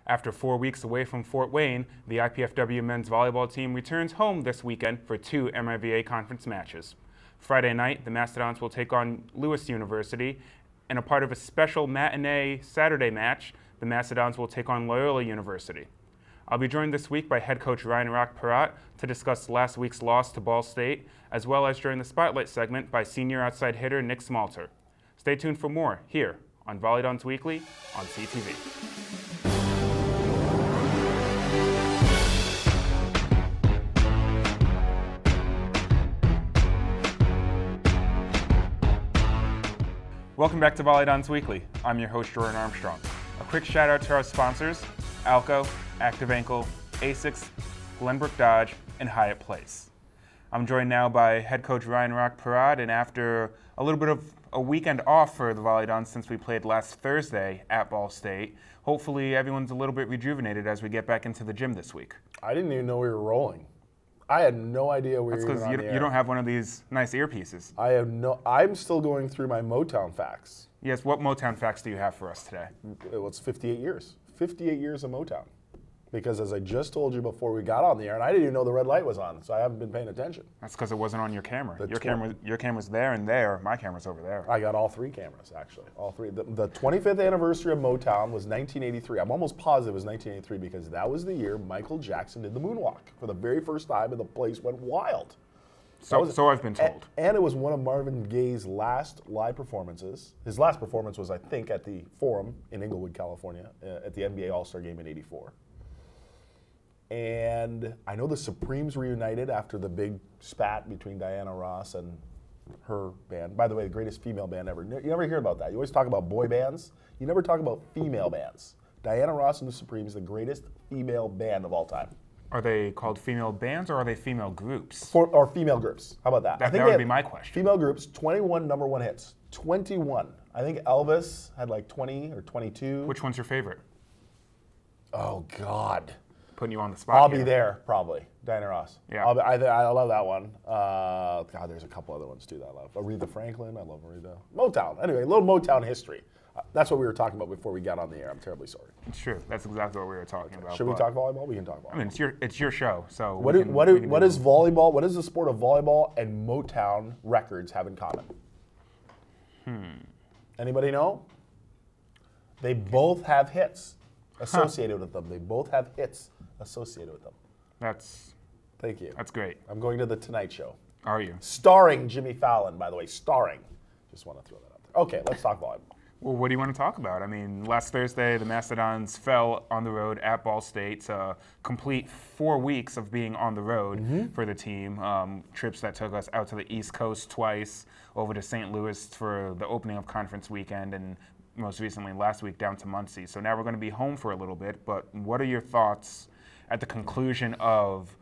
After 4 weeks away from Fort Wayne, the IPFW men's volleyball team returns home this weekend for 2 MIVA conference matches. Friday night, the Mastodons will take on Lewis University, and a part of a special matinee Saturday match, the Mastodons will take on Loyola University. I'll be joined this week by head coach Ryan Perrotte to discuss last week's loss to Ball State, as well as during the Spotlight segment by senior outside hitter Nick Smalter. Stay tuned for more here on VolleyDons Weekly on CTV. Welcome back to VolleyDons Weekly. I'm your host, Jordan Armstrong. A quick shout out to our sponsors, Alco, Active Ankle, ASICS, Glenbrook Dodge, and Hyatt Place. I'm joined now by head coach Ryan Perrotte, and after a little bit of a weekend off for the VolleyDons since we played last Thursday at Ball State, hopefully everyone's a little bit rejuvenated as we get back into the gym this week. I didn't even know we were rolling. I had no idea we were even on the air. That's because you don't have one of these nice earpieces. I'm still going through my Motown facts. Yes, what Motown facts do you have for us today? Well, it's 58 years. 58 years of Motown. Because as I just told you before we got on the air, and I didn't even know the red light was on, so I haven't been paying attention. That's because it wasn't on your camera. Your camera's there and there. My camera's over there. I got all 3 cameras, actually. All 3. The 25th anniversary of Motown was 1983. I'm almost positive it was 1983 because that was the year Michael Jackson did the moonwalk for the very first time, and the place went wild. So I've been told. And it was one of Marvin Gaye's last live performances. His last performance was, I think, at the Forum in Inglewood, California, at the NBA All-Star Game in '84. And I know the Supremes reunited after the big spat between Diana Ross and her band. By the way, the greatest female band ever. You never hear about that. You always talk about boy bands. You never talk about female bands. Diana Ross and the Supremes, the greatest female band of all time. Are they called female bands or are they female groups? Or female groups. How about that? That would be my question. Female groups, 21 #1 hits. 21. I think Elvis had like 20 or 22. Which one's your favorite? Oh, God. Putting you on the spot. I'll be there, probably. Diana Ross. Yeah. I love that one. God, there's a couple other ones too that I love. Aretha Franklin, I love Aretha. Motown. Anyway, a little Motown history. That's what we were talking about before we got on the air. I'm terribly sorry. It's true. That's exactly what we were talking about. Should we talk volleyball? We can talk volleyball. I mean, it's your show. So what is volleyball? What does the sport of volleyball and Motown records have in common? Anybody know? They both have hits associated with them. They both have hits associated with them. Thank you. That's great. I'm going to the Tonight Show. Are you? Starring Jimmy Fallon, by the way. Starring. Just want to throw that out there. Okay, let's talk volleyball. Well, what do you want to talk about? I mean, last Thursday, the Mastodons fell on the road at Ball State to complete 4 weeks of being on the road for the team. Trips that took us out to the East Coast twice, over to St. Louis for the opening of conference weekend, and most recently last week down to Muncie. So now we're going to be home for a little bit, but what are your thoughts at the conclusion of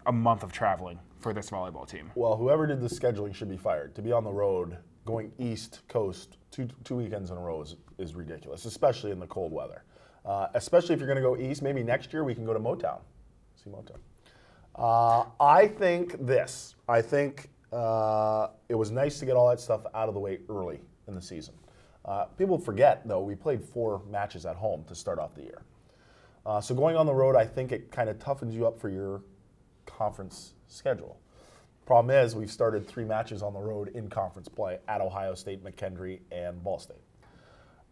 a month of traveling for this volleyball team? Well, whoever did the scheduling should be fired. To be on the road, going East Coast two weekends in a row is ridiculous, especially in the cold weather. Especially if you're going to go east, maybe next year we can go to Motown. See Motown. I think this. I think it was nice to get all that stuff out of the way early in the season. People forget, though, we played 4 matches at home to start off the year. So going on the road, I think it kind of toughens you up for your conference schedule. Problem is, we've started 3 matches on the road in conference play at Ohio State, McKendree, and Ball State.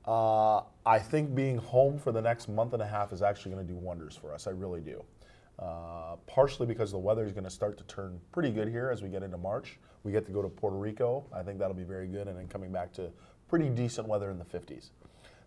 I think being home for the next month and a half is actually going to do wonders for us. I really do. Partially because the weather is going to start to turn pretty good here as we get into March. We get to go to Puerto Rico. I think that'll be very good, and then coming back to pretty decent weather in the 50s.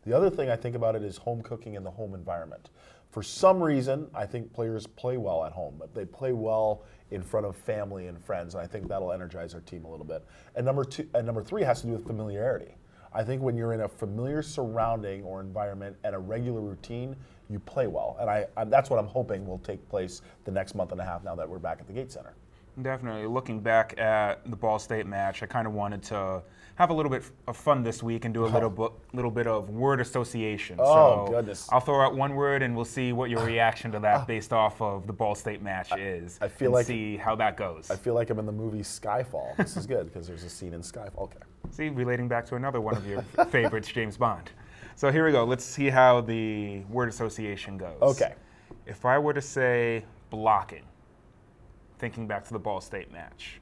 The other thing I think about it is home cooking in the home environment. For some reason, I think players play well at home, but they play well in front of family and friends, and I think that'll energize our team a little bit. And number 3 has to do with familiarity. I think when you're in a familiar surrounding or environment and a regular routine, you play well, and that's what I'm hoping will take place the next month and a half now that we're back at the Gate Center. Definitely. Looking back at the Ball State match, I kind of wanted to have a little bit of fun this week and do a little bit of word association. Oh, so goodness. I'll throw out one word and we'll see what your reaction to that based off of the Ball State match is. I feel like see how that goes. I feel like I'm in the movie Skyfall. This is good because there's a scene in Skyfall. Okay. See, relating back to another one of your favorites, James Bond. So here we go. Let's see how the word association goes. Okay. If I were to say blocking, thinking back to the Ball State match.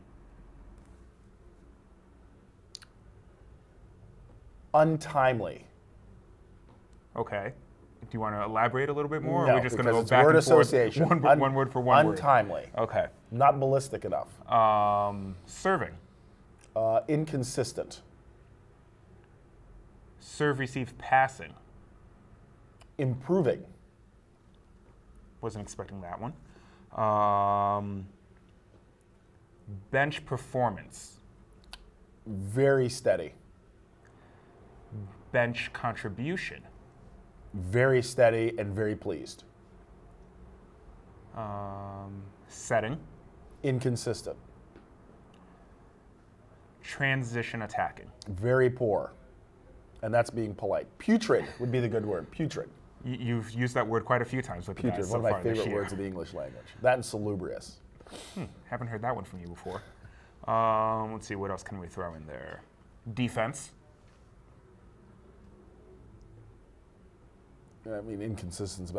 Untimely. Okay. Do you want to elaborate a little bit more? No, or are we just going to go because back word and forth? association. One word for one word. Untimely. Okay. Not ballistic enough. Serving. Inconsistent. Serve, receive, passing. Improving. Wasn't expecting that one. Bench performance. Very steady. Bench contribution. Very steady and very pleased. Setting. Inconsistent. Transition attacking. Very poor. And that's being polite. Putrid would be the good word. Putrid. You've used that word quite a few times with the Putrid, guys so one of my far this favorite year. words of the English language. That and salubrious. Haven't heard that one from you before. Let's see, what else can we throw in there? Defense. I mean, inconsistent.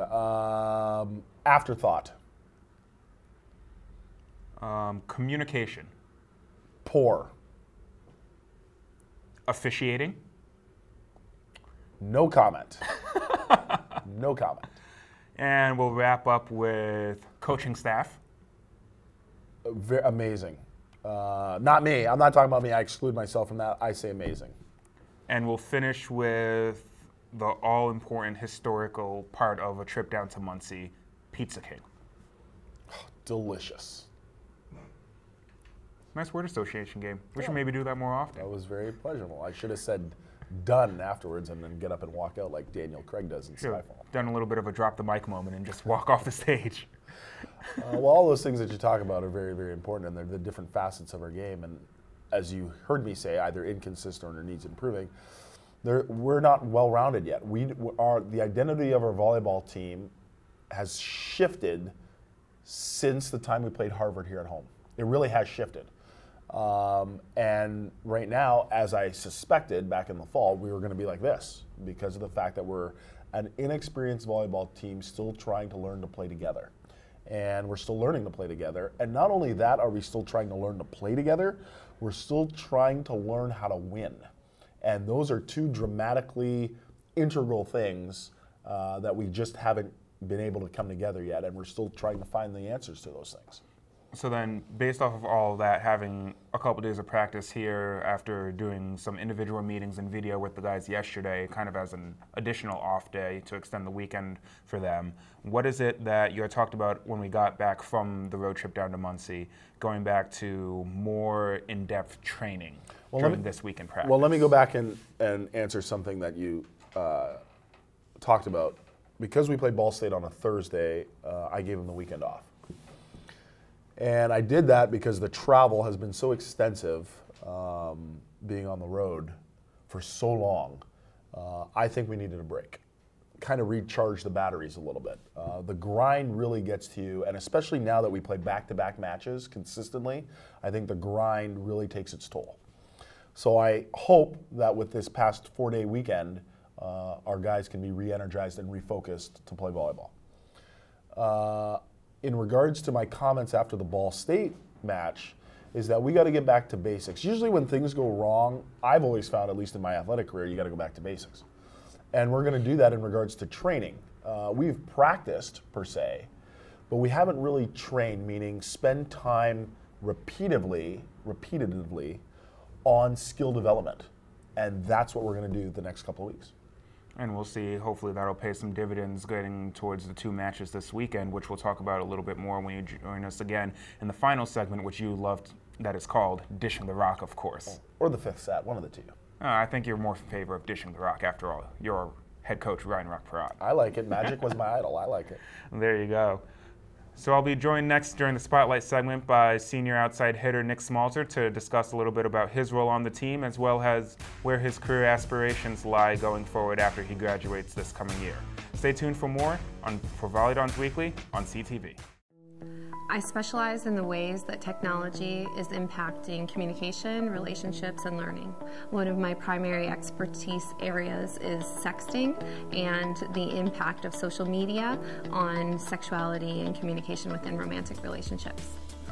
Afterthought. Communication. Poor. Officiating. No comment. No comment. And we'll wrap up with coaching staff. Amazing. Not me. I'm not talking about me. I exclude myself from that. I say amazing. And we'll finish with the all-important historical part of a trip down to Muncie, Pizza King. Delicious. Nice word association game. We should maybe do that more often. That was very pleasurable. I should have said done afterwards and then get up and walk out like Daniel Craig does in Should have Skyfall. done a little bit of a drop the mic moment and just walk off the stage. Well, all those things that you talk about are very, very important, and they're the different facets of our game. And as you heard me say, either inconsistent or needs improving. We're not well-rounded yet. The identity of our volleyball team has shifted since the time we played Harvard here at home. It really has shifted. And right now, as I suspected back in the fall, we were going to be like this because of the fact that we're an inexperienced volleyball team still trying to learn to play together. And we're still learning to play together. And not only that are we still trying to learn to play together, we're still trying to learn how to win. And those are two dramatically integral things that we just haven't been able to come together yet, and we're still trying to find the answers to those things. So then, based off of all of that, having a couple days of practice here after doing some individual meetings and video with the guys yesterday, kind of as an additional off day to extend the weekend for them, what is it that you had talked about when we got back from the road trip down to Muncie, going back to more in-depth training during this weekend practice? Well, let me go back and answer something that you talked about. Because we played Ball State on a Thursday, I gave them the weekend off. And I did that because the travel has been so extensive, being on the road for so long. I think we needed a break, kind of recharge the batteries a little bit. The grind really gets to you, and especially now that we play back-to-back matches consistently, I think the grind really takes its toll. So I hope that with this past 4-day weekend, our guys can be re-energized and refocused to play volleyball. In regards to my comments after the Ball State match, is that we got to get back to basics. Usually when things go wrong, I've always found, at least in my athletic career, you got to go back to basics. And we're going to do that in regards to training. We've practiced, per se, but we haven't really trained, meaning spend time repetitively on skill development. And that's what we're going to do the next couple of weeks. And we'll see, hopefully that'll pay some dividends getting towards the 2 matches this weekend, which we'll talk about a little bit more when you join us again in the final segment, which you loved, that is called Dishing the Rock, of course. Or the fifth set, one of the two. I think you're more in favor of Dishing the Rock, after all. You're head coach Ryan Rock Perrotte. I like it. Magic was my idol. I like it. There you go. So I'll be joined next during the Spotlight segment by senior outside hitter Nick Smalter to discuss a little bit about his role on the team as well as where his career aspirations lie going forward after he graduates this coming year. Stay tuned for more for VolleyDons Weekly on CTV. I specialize in the ways that technology is impacting communication, relationships, and learning. One of my primary expertise areas is sexting and the impact of social media on sexuality and communication within romantic relationships.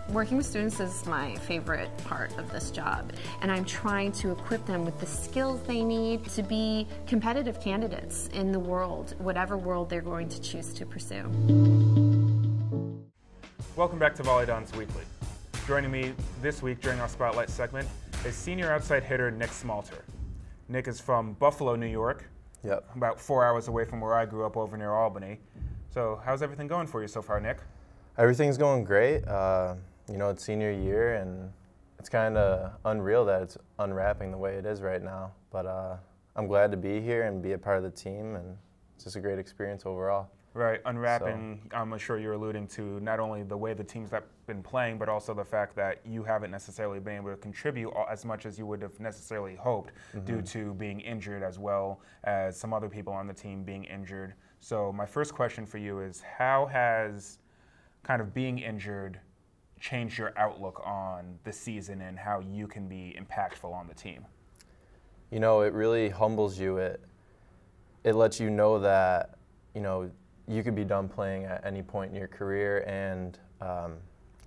Working with students is my favorite part of this job, and I'm trying to equip them with the skills they need to be competitive candidates in the world, whatever world they're going to choose to pursue. Welcome back to VolleyDons Weekly. Joining me this week during our Spotlight segment is senior outside hitter Nick Smalter. Nick is from Buffalo, New York. Yep. About 4 hours away from where I grew up over near Albany. So how's everything going for you so far, Nick? Everything's going great. You know, it's senior year, and it's kind of unreal that it's unwrapping the way it is right now. But I'm glad to be here and be a part of the team, and it's just a great experience overall. Right, unwrapping, so, I'm sure you're alluding to not only the way the teams have been playing, but also the fact that you haven't necessarily been able to contribute as much as you would have necessarily hoped due to being injured, as well as some other people on the team being injured. So my first question for you is, how has kind of being injured changed your outlook on the season and how you can be impactful on the team? You know, it really humbles you. It lets you know that, you know, you could be done playing at any point in your career, and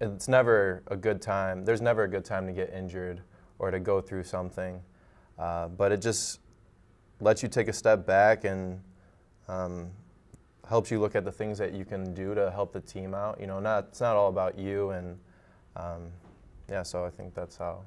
it's never a good time. There's never a good time to get injured or to go through something, but it just lets you take a step back and helps you look at the things that you can do to help the team out. You know, it's not all about you, and yeah, so I think that's how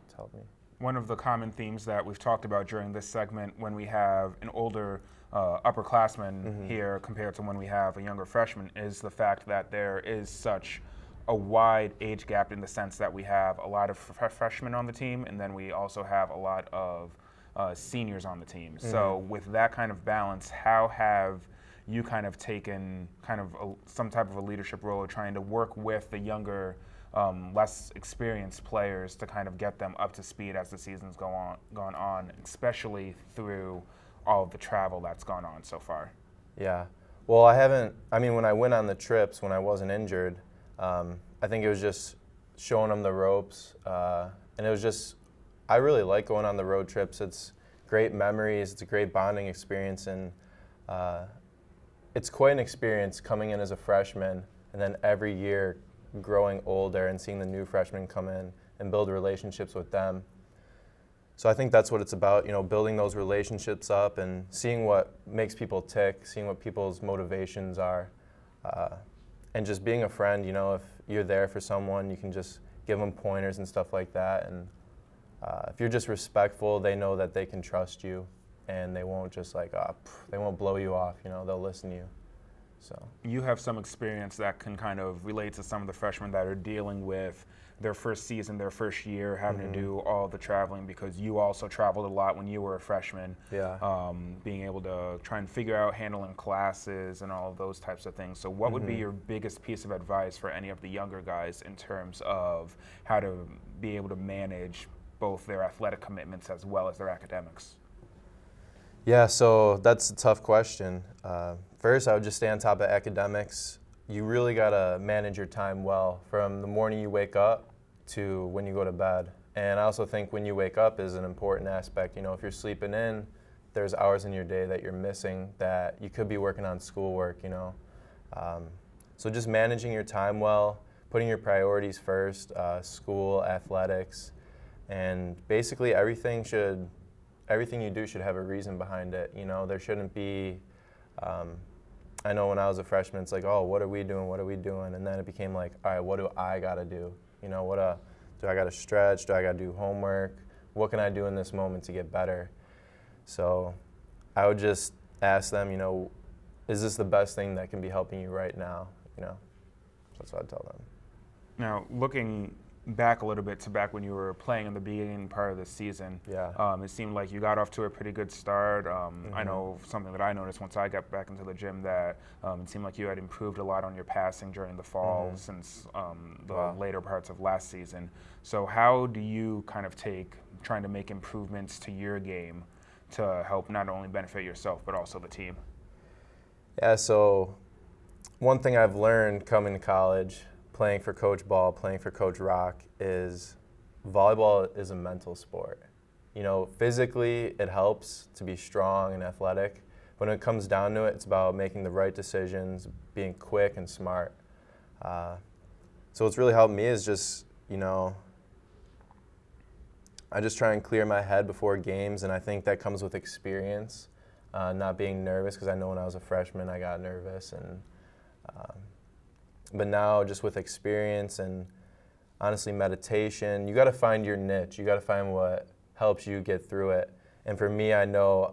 it's helped me. One of the common themes that we've talked about during this segment, when we have an older upperclassman here compared to when we have a younger freshman, is the fact that there is such a wide age gap, in the sense that we have a lot of freshmen on the team, and then we also have a lot of seniors on the team. So with that kind of balance, how have you kind of taken kind of some type of a leadership role, of trying to work with the younger, less experienced players to kind of get them up to speed as the season's gone on, especially through all of the travel that's gone on so far? Yeah. Well, I mean, when I went on the trips, when I wasn't injured, I think it was just showing them the ropes. And it was just, I really like going on the road trips. It's great memories. It's a great bonding experience. And it's quite an experience coming in as a freshman, and then every year growing older and seeing the new freshmen come in and build relationships with them. So I think that's what it's about, you know, building those relationships up and seeing what makes people tick, seeing what people's motivations are, and just being a friend. You know, if you're there for someone, you can just give them pointers and stuff like that. And if you're just respectful, they know that they can trust you, and they won't just like, they won't blow you off, you know, they'll listen to you. So you have some experience that can kind of relate to some of the freshmen that are dealing with their first season, their first year, having to do all the traveling, because you also traveled a lot when you were a freshman. Yeah. Being able to try and figure out handling classes and all of those types of things. So what would be your biggest piece of advice for any of the younger guys in terms of how to be able to manage both their athletic commitments as well as their academics? Yeah, so that's a tough question. First, I would just stay on top of academics. You really got to manage your time well, from the morning you wake up to when you go to bed. And I also think when you wake up is an important aspect. You know, if you're sleeping in, there's hours in your day that you're missing that you could be working on schoolwork, you know. So just managing your time well, putting your priorities first, school, athletics, and basically everything you do should have a reason behind it. You know, there shouldn't be, I know when I was a freshman, it's like, oh, what are we doing? What are we doing? And then it became like, all right, what do I got to do? You know, do I got to stretch? Do I got to do homework? What can I do in this moment to get better? So I would just ask them, you know, is this the best thing that can be helping you right now? You know, that's what I'd tell them. Now, looking back a little bit to back when you were playing in the beginning part of the season, it seemed like you got off to a pretty good start. I know something that I noticed once I got back into the gym, that it seemed like you had improved a lot on your passing during the fall since the later parts of last season. So how do you kind of trying to make improvements to your game to help not only benefit yourself but also the team? Yeah, so one thing I've learned coming to college, playing for Coach Ball, playing for Coach Rock, is volleyball is a mental sport. You know, physically it helps to be strong and athletic. When it comes down to it, it's about making the right decisions, being quick and smart. So what's really helped me is just, you know, I just try and clear my head before games, and I think that comes with experience, not being nervous, because I know when I was a freshman I got nervous. But now just with experience and honestly meditation, you got to find your niche. You got to find what helps you get through it. And for me, I know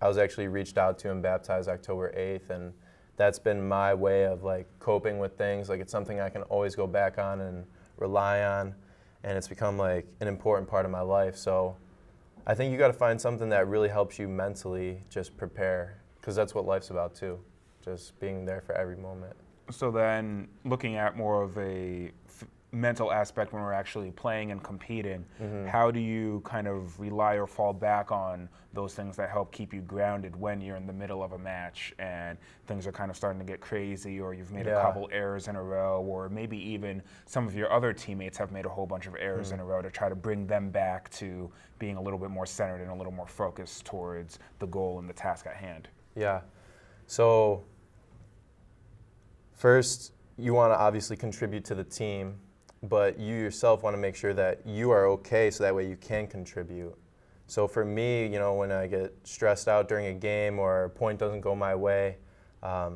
I was actually reached out to and baptized October 8th, and that's been my way of like coping with things. Like, it's something I can always go back on and rely on, and it's become like an important part of my life. So I think you got to find something that really helps you mentally just prepare, because that's what life's about too, just being there for every moment. So then, looking at more of a mental aspect when we're actually playing and competing, how do you kind of rely or fall back on those things that help keep you grounded when you're in the middle of a match and things are kind of starting to get crazy, or you've made a couple errors in a row, or maybe even some of your other teammates have made a whole bunch of errors in a row, to try to bring them back to being a little bit more centered and a little more focused towards the goal and the task at hand? Yeah. So first, you want to obviously contribute to the team, but you yourself want to make sure that you are okay, so that way you can contribute. So for me, you know, when I get stressed out during a game or a point doesn't go my way, I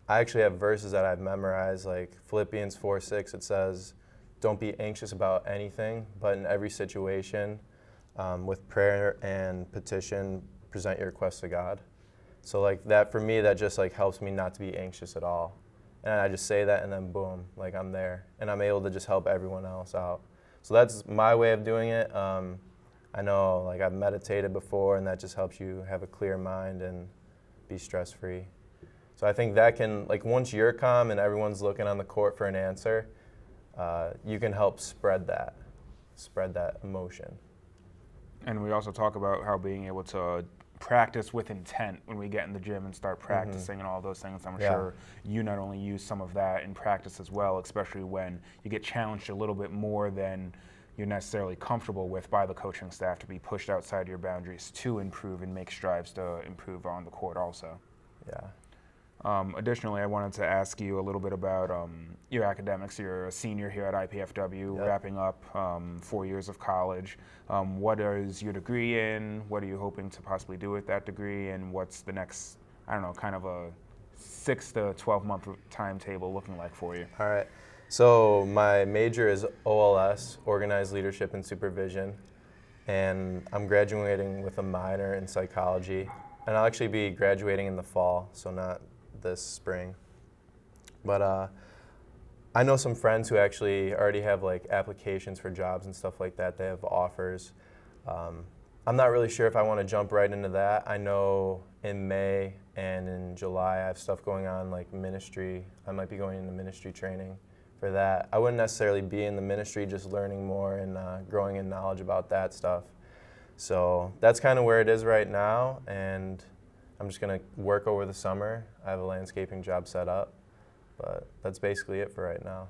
actually have verses that I've memorized, like Philippians 4:6. It says, "Don't be anxious about anything, but in every situation, with prayer and petition, present your requests to God." So like that, for me, that just like helps me not to be anxious at all. And I just say that, and then boom, like I'm there, and I'm able to just help everyone else out. So that's my way of doing it. I know, like, I've meditated before, and that just helps you have a clear mind and be stress-free. So I think that can, like, once you're calm and everyone's looking on the court for an answer, you can help spread that emotion. And we also talk about how being able to practice with intent when we get in the gym and start practicing and all those things. I'm sure you not only use some of that in practice as well, especially when you get challenged a little bit more than you're necessarily comfortable with by the coaching staff, to be pushed outside your boundaries to improve and make strides to improve on the court also. Yeah. Additionally, I wanted to ask you a little bit about your academics. You're a senior here at IPFW, wrapping up 4 years of college. What is your degree in? What are you hoping to possibly do with that degree? And what's the next, I don't know, kind of a 6 to 12 month timetable looking like for you? All right. So my major is OLS, Organized Leadership and Supervision, and I'm graduating with a minor in psychology. And I'll actually be graduating in the fall, so not this spring. But I know some friends who actually already have like applications for jobs and stuff like that. They have offers. I'm not really sure if I want to jump right into that. I know in May and in July I have stuff going on, like ministry. I might be going into ministry training for that. I wouldn't necessarily be in the ministry, just learning more and growing in knowledge about that stuff. So that's kind of where it is right now, and I'm just going to work over the summer. I have a landscaping job set up, but that's basically it for right now.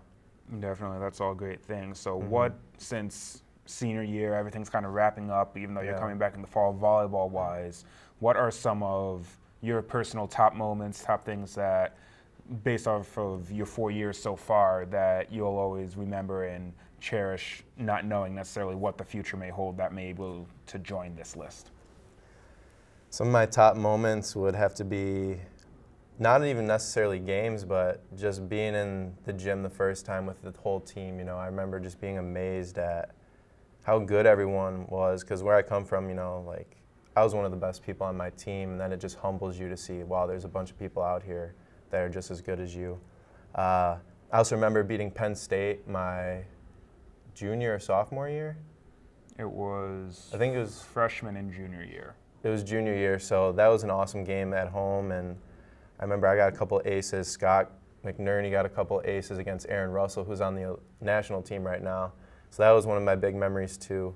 Definitely, that's all great things. So what, since senior year, everything's kind of wrapping up, even though you're coming back in the fall volleyball-wise, what are some of your personal top moments, top things that, based off of your 4 years so far, that you'll always remember and cherish, not knowing necessarily what the future may hold, that may be able to join this list? Some of my top moments would have to be not even necessarily games, but just being in the gym the first time with the whole team. You know, I remember just being amazed at how good everyone was, because where I come from, you know, like, I was one of the best people on my team, and then it just humbles you to see, wow, there's a bunch of people out here that are just as good as you. I also remember beating Penn State my junior or sophomore year. It was, I think it was freshman and junior year. It was junior year, so that was an awesome game at home, and I remember I got a couple aces. Scott McNerney got a couple aces against Aaron Russell, who's on the national team right now. So that was one of my big memories too.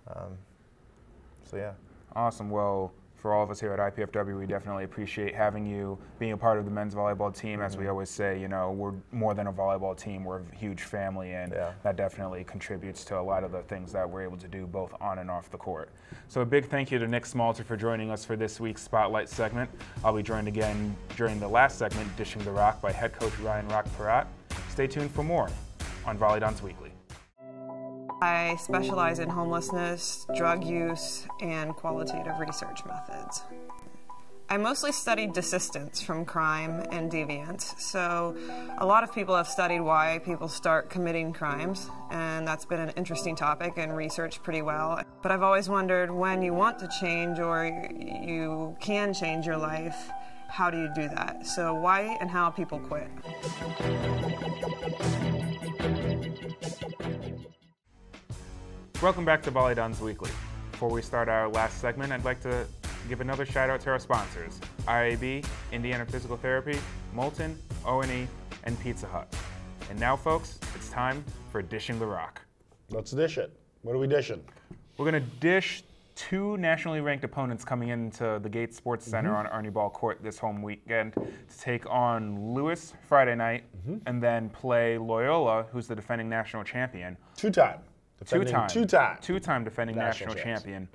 So yeah. Awesome. Well, for all of us here at IPFW, we definitely appreciate having you being a part of the men's volleyball team. As we always say, you know, we're more than a volleyball team. We're a huge family, and that definitely contributes to a lot of the things that we're able to do both on and off the court. So a big thank you to Nick Smalter for joining us for this week's Spotlight segment. I'll be joined again during the last segment, Dishing the Rock, by head coach Ryan Rock Perrotte. Stay tuned for more on VolleyDons Weekly. I specialize in homelessness, drug use, and qualitative research methods. I mostly studied desistance from crime and deviance, so a lot of people have studied why people start committing crimes, and that's been an interesting topic and researched pretty well. But I've always wondered, when you want to change or you can change your life, how do you do that? So why and how people quit? Welcome back to VolleyDons Weekly. Before we start our last segment, I'd like to give another shout out to our sponsors, IAB, Indiana Physical Therapy, Molten, O&E, and Pizza Hut. And now, folks, it's time for Dishing the Rock. Let's dish it. What are we dishing? We're going to dish two nationally ranked opponents coming into the Gates Sports Center on Arnie Ball Court this home weekend to take on Lewis Friday night and then play Loyola, who's the defending national champion. Two-time defending national champion.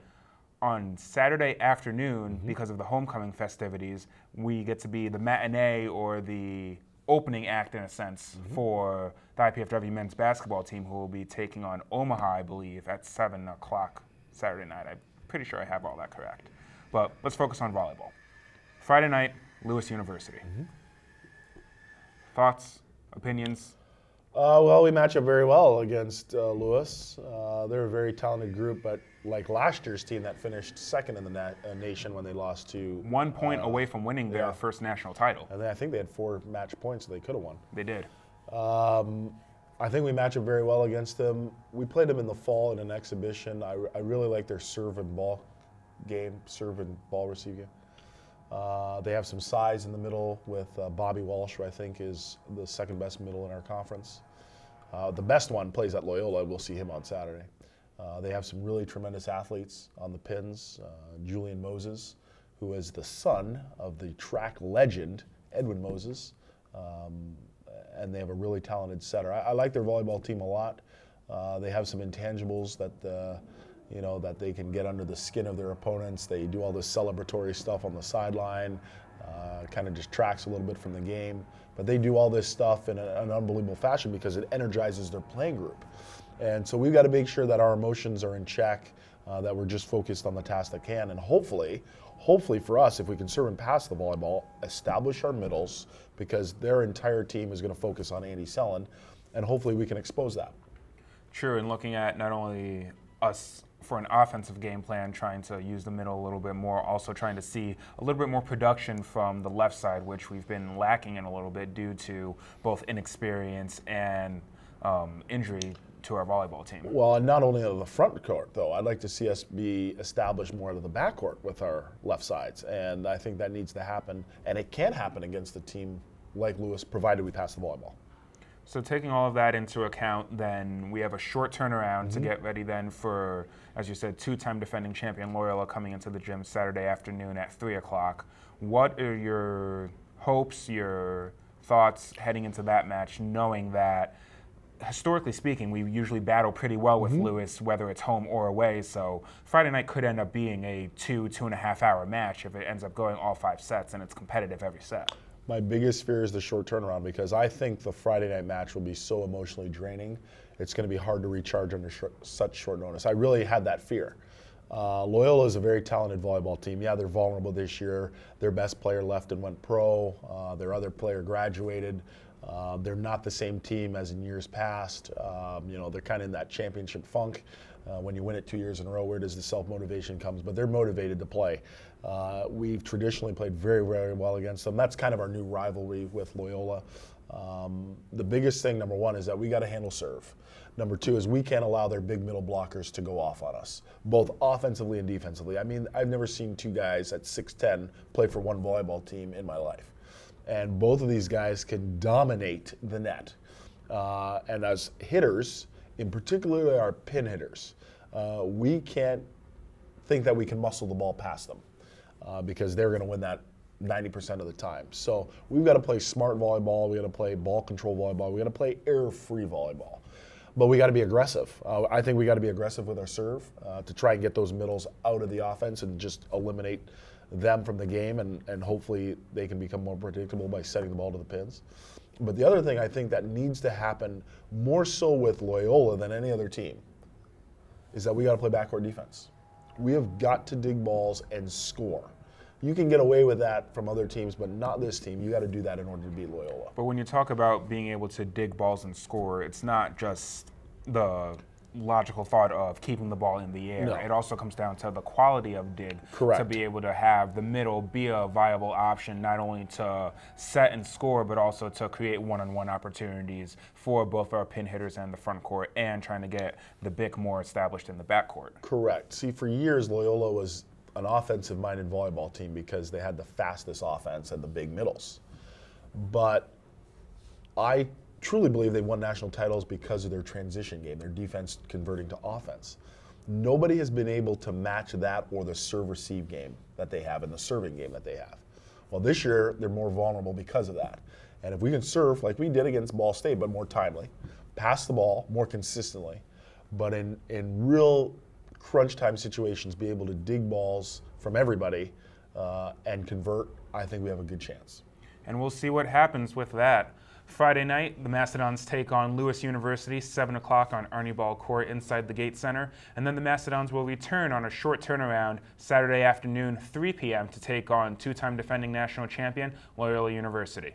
On Saturday afternoon, because of the homecoming festivities, we get to be the matinee or the opening act, in a sense, for the IPFW men's basketball team, who will be taking on Omaha, I believe, at 7 o'clock Saturday night. I'm pretty sure I have all that correct. But let's focus on volleyball. Friday night, Lewis University. Thoughts, opinions? Well, we match up very well against Lewis. They're a very talented group, but like last year's team that finished second in the nation when they lost to 1 point away from winning their first national title. And I think they had 4 match points, so they could have won. They did. I think we match up very well against them. We played them in the fall in an exhibition. I really like their serve and ball receive game. They have some size in the middle with Bobby Walsh, who I think is the second best middle in our conference. The best one plays at Loyola. We'll see him on Saturday. They have some really tremendous athletes on the pins. Julian Moses, who is the son of the track legend, Edwin Moses. And they have a really talented setter. I like their volleyball team a lot. They have some intangibles that that they can get under the skin of their opponents. They do all this celebratory stuff on the sideline, kind of distracts a little bit from the game. But they do all this stuff in an unbelievable fashion because it energizes their playing group. And so we've got to make sure that our emotions are in check, that we're just focused on the task at hand. And hopefully for us, if we can serve and pass the volleyball, establish our middles, because their entire team is going to focus on Andy Sellen, and hopefully we can expose that. True, and looking at not only us for an offensive game plan, trying to use the middle a little bit more, also trying to see a little bit more production from the left side, which we've been lacking in a little bit due to both inexperience and injury to our volleyball team. Well, and not only on the front court, though. I'd like to see us be established more to the back court with our left sides, and I think that needs to happen, and it can happen against a team like Lewis, provided we pass the volleyball. So taking all of that into account, then we have a short turnaround to get ready then for, as you said, two-time defending champion Loyola coming into the gym Saturday afternoon at 3 o'clock. What are your hopes, your thoughts heading into that match, knowing that, historically speaking, we usually battle pretty well with Lewis, whether it's home or away, so Friday night could end up being a 2.5 hour match if it ends up going all 5 sets and it's competitive every set. My biggest fear is the short turnaround, because I think the Friday night match will be so emotionally draining, it's going to be hard to recharge under such short notice. I really had that fear. Loyola is a very talented volleyball team. Yeah, they're vulnerable this year. Their best player left and went pro. Their other player graduated. They're not the same team as in years past. They're kind of in that championship funk. When you win it 2 years in a row, where does the self-motivation comes? But they're motivated to play. We've traditionally played very, very well against them. That's kind of our new rivalry with Loyola. The biggest thing, number one, is that we got to handle serve. Number two is we can't allow their big middle blockers to go off on us, both offensively and defensively. I mean, I've never seen two guys at 6'10" play for one volleyball team in my life. And both of these guys can dominate the net. And as hitters, in particular our pin hitters, we can't think that we can muscle the ball past them. because they're going to win that 90% of the time. So we've got to play smart volleyball. We've got to play ball control volleyball. We've got to play error-free volleyball. But we got to be aggressive. I think we got to be aggressive with our serve to try and get those middles out of the offense and just eliminate them from the game, and hopefully they can become more predictable by setting the ball to the pins. But the other thing I think that needs to happen more so with Loyola than any other team is that we got to play backcourt defense. We have got to dig balls and score. You can get away with that from other teams, but not this team. You got to do that in order to beat Loyola. But when you talk about being able to dig balls and score, it's not just the logical thought of keeping the ball in the air. No. It also comes down to the quality of dig. Correct. To be able to have the middle be a viable option, not only to set and score, but also to create one-on-one opportunities for both our pin hitters and the front court, and trying to get the BIC more established in the backcourt. Correct. See, for years, Loyola was an offensive-minded volleyball team because they had the fastest offense and the big middles. But I truly believe they won national titles because of their transition game, their defense converting to offense. Nobody has been able to match that or the serve-receive game that they have and the serving game that they have. Well, this year, they're more vulnerable because of that. And if we can serve like we did against Ball State, but more timely, pass the ball more consistently, but in real crunch time situations, be able to dig balls from everybody and convert, I think we have a good chance. And we'll see what happens with that. Friday night, the Mastodons take on Lewis University, 7 o'clock on Arnie Ball Court inside the Gate Center. And then the Mastodons will return on a short turnaround Saturday afternoon, 3 p.m. to take on two-time defending national champion Loyola University.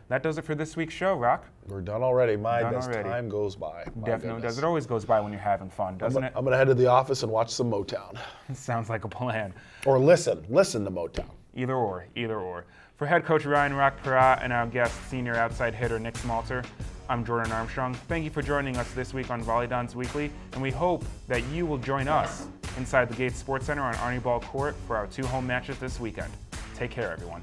That does it for this week's show, Rock. We're done already. Done As already. time goes by. Definitely does. It always goes by when you're having fun, doesn't it? I'm going to head to the office and watch some Motown. Sounds like a plan. Or listen to Motown. Either or, either or. For head coach Ryan Rock Perrotte and our guest senior outside hitter Nick Smalter, I'm Jordan Armstrong. Thank you for joining us this week on VolleyDons Weekly, and we hope that you will join us inside the Gates Sports Center on Arnie Ball Court for our 2 home matches this weekend. Take care, everyone.